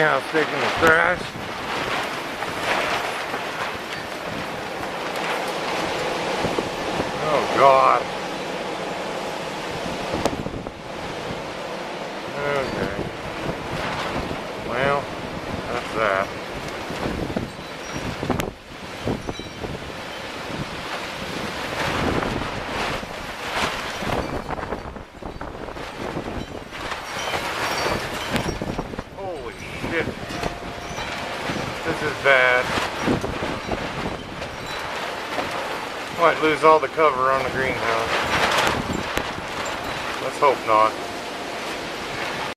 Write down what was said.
greenhouse taking the trash. Oh God. Okay. Well, that's that. Holy shit. This is bad. Might lose all the cover on the greenhouse. Let's hope not.